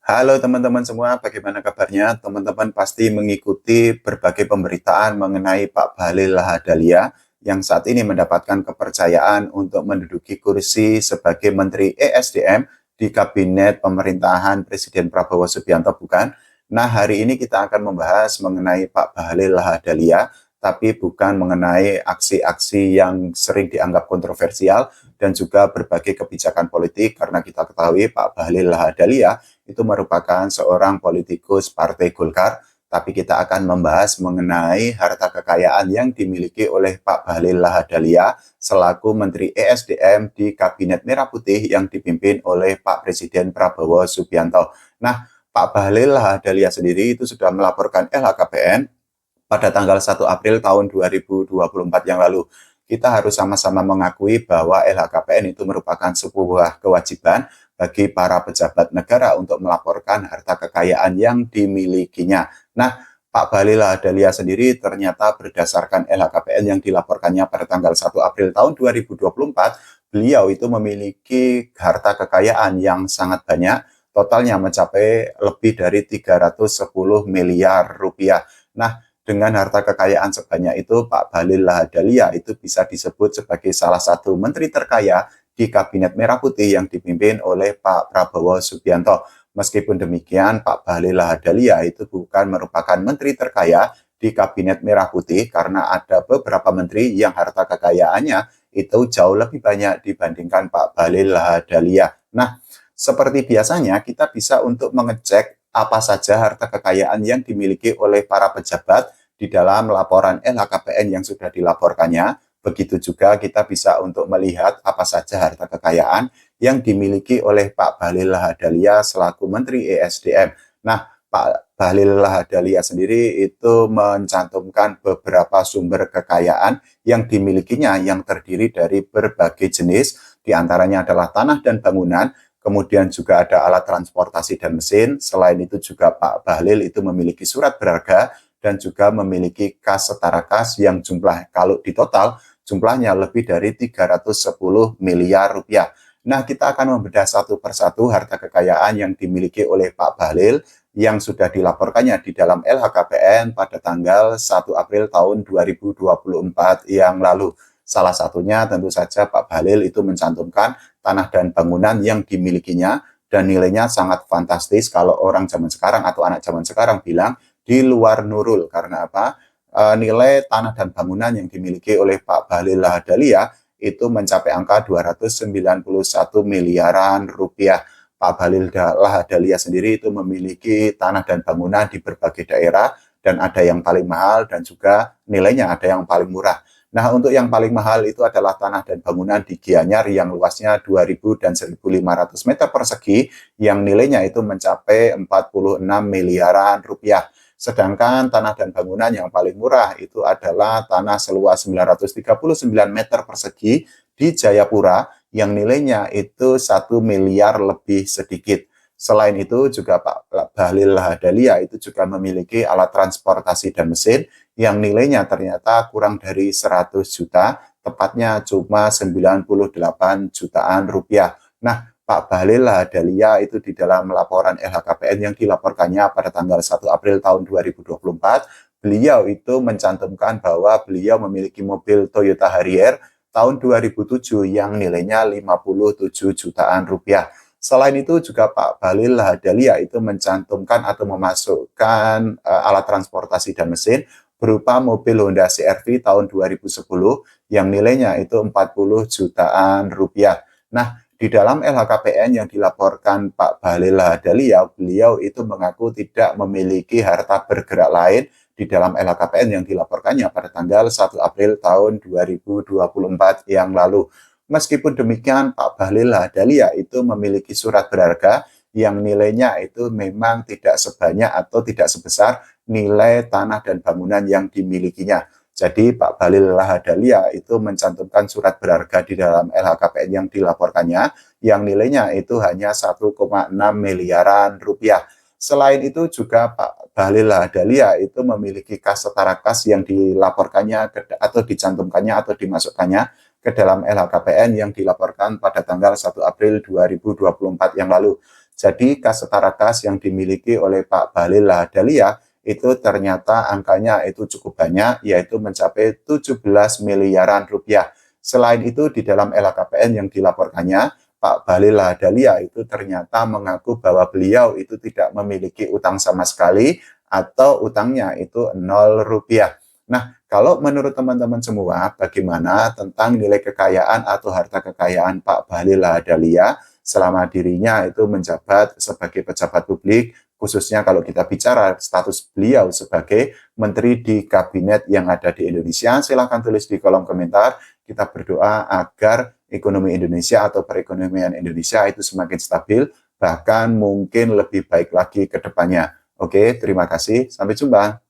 Halo teman-teman semua, bagaimana kabarnya? Teman-teman pasti mengikuti berbagai pemberitaan mengenai Pak Bahlil Lahadalia yang saat ini mendapatkan kepercayaan untuk menduduki kursi sebagai Menteri ESDM di Kabinet Pemerintahan Presiden Prabowo Subianto, bukan? Nah, hari ini kita akan membahas mengenai Pak Bahlil Lahadalia, tapi bukan mengenai aksi-aksi yang sering dianggap kontroversial dan juga berbagai kebijakan politik, karena kita ketahui Pak Bahlil Lahadalia itu merupakan seorang politikus Partai Golkar, tapi kita akan membahas mengenai harta kekayaan yang dimiliki oleh Pak Bahlil Lahadalia selaku Menteri ESDM di Kabinet Merah Putih yang dipimpin oleh Pak Presiden Prabowo Subianto. Nah, Pak Bahlil Lahadalia sendiri itu sudah melaporkan LHKPN pada tanggal 1 April tahun 2024 yang lalu. Kita harus sama-sama mengakui bahwa LHKPN itu merupakan sebuah kewajiban bagi para pejabat negara untuk melaporkan harta kekayaan yang dimilikinya. Nah, Pak Bahlil Lahadalia sendiri ternyata berdasarkan LHKPN yang dilaporkannya pada tanggal 1 April tahun 2024, beliau itu memiliki harta kekayaan yang sangat banyak, totalnya mencapai lebih dari 310 miliar rupiah. Nah, dengan harta kekayaan sebanyak itu, Pak Bahlil Lahadalia itu bisa disebut sebagai salah satu menteri terkaya di Kabinet Merah Putih yang dipimpin oleh Pak Prabowo Subianto. Meskipun demikian, Pak Bahlil Lahadalia itu bukan merupakan menteri terkaya di Kabinet Merah Putih karena ada beberapa menteri yang harta kekayaannya itu jauh lebih banyak dibandingkan Pak Bahlil Lahadalia. Nah, seperti biasanya kita bisa untuk mengecek apa saja harta kekayaan yang dimiliki oleh para pejabat di dalam laporan LHKPN yang sudah dilaporkannya. Begitu juga kita bisa untuk melihat apa saja harta kekayaan yang dimiliki oleh Pak Bahlil Lahadalia selaku Menteri ESDM. Nah, Pak Bahlil Lahadalia sendiri itu mencantumkan beberapa sumber kekayaan yang dimilikinya yang terdiri dari berbagai jenis, diantaranya adalah tanah dan bangunan, kemudian juga ada alat transportasi dan mesin. Selain itu juga Pak Bahlil itu memiliki surat berharga dan juga memiliki kas setara kas yang kalau di total jumlahnya lebih dari 310 miliar rupiah. Nah, kita akan membedah satu persatu harta kekayaan yang dimiliki oleh Pak Bahlil yang sudah dilaporkannya di dalam LHKPN pada tanggal 1 April tahun 2024 yang lalu. Salah satunya tentu saja Pak Bahlil itu mencantumkan tanah dan bangunan yang dimilikinya dan nilainya sangat fantastis kalau orang zaman sekarang atau anak zaman sekarang bilang di luar nurul. Karena apa? Nilai tanah dan bangunan yang dimiliki oleh Pak Bahlil Lahadalia itu mencapai angka 291 miliaran rupiah. Pak Bahlil Lahadalia sendiri itu memiliki tanah dan bangunan di berbagai daerah dan ada yang paling mahal dan juga nilainya ada yang paling murah. Nah, untuk yang paling mahal itu adalah tanah dan bangunan di Gianyar yang luasnya 2.000 dan 1.500 meter persegi yang nilainya itu mencapai 46 miliaran rupiah. Sedangkan tanah dan bangunan yang paling murah itu adalah tanah seluas 939 meter persegi di Jayapura yang nilainya itu 1 miliar lebih sedikit. Selain itu juga Pak Bahlil Lahadalia itu juga memiliki alat transportasi dan mesin yang nilainya ternyata kurang dari 100 juta, tepatnya cuma 98 jutaan rupiah. Nah, Pak Bahlil Lahadalia itu di dalam laporan LHKPN yang dilaporkannya pada tanggal 1 April tahun 2024, beliau itu mencantumkan bahwa beliau memiliki mobil Toyota Harrier tahun 2007 yang nilainya 57 jutaan rupiah. Selain itu juga Pak Bahlil Lahadalia itu mencantumkan atau memasukkan alat transportasi dan mesin berupa mobil Honda CR-V tahun 2010 yang nilainya itu 40 jutaan rupiah. Nah, di dalam LHKPN yang dilaporkan Pak Bahlil Lahadalia, beliau itu mengaku tidak memiliki harta bergerak lain di dalam LHKPN yang dilaporkannya pada tanggal 1 April tahun 2024 yang lalu. Meskipun demikian, Pak Bahlil Lahadalia itu memiliki surat berharga yang nilainya itu memang tidak sebanyak atau tidak sebesar nilai tanah dan bangunan yang dimilikinya. Jadi Pak Bahlil Lahadalia itu mencantumkan surat berharga di dalam LHKPN yang dilaporkannya yang nilainya itu hanya 1,6 miliaran rupiah. Selain itu juga Pak Bahlil Lahadalia itu memiliki kas setara kas yang dilaporkannya atau dicantumkannya atau dimasukkannya ke dalam LHKPN yang dilaporkan pada tanggal 1 April 2024 yang lalu. Jadi kas setara kas yang dimiliki oleh Pak Bahlil Lahadalia itu ternyata angkanya itu cukup banyak, yaitu mencapai 17 miliaran rupiah. Selain itu, di dalam LHKPN yang dilaporkannya, Pak Bahlil Lahadalia itu ternyata mengaku bahwa beliau itu tidak memiliki utang sama sekali atau utangnya itu 0 rupiah. Nah, kalau menurut teman-teman semua, bagaimana tentang nilai kekayaan atau harta kekayaan Pak Bahlil Lahadalia selama dirinya itu menjabat sebagai pejabat publik, khususnya kalau kita bicara status beliau sebagai menteri di kabinet yang ada di Indonesia? Silahkan tulis di kolom komentar. Kita berdoa agar ekonomi Indonesia atau perekonomian Indonesia itu semakin stabil, bahkan mungkin lebih baik lagi ke depannya. Oke, terima kasih. Sampai jumpa.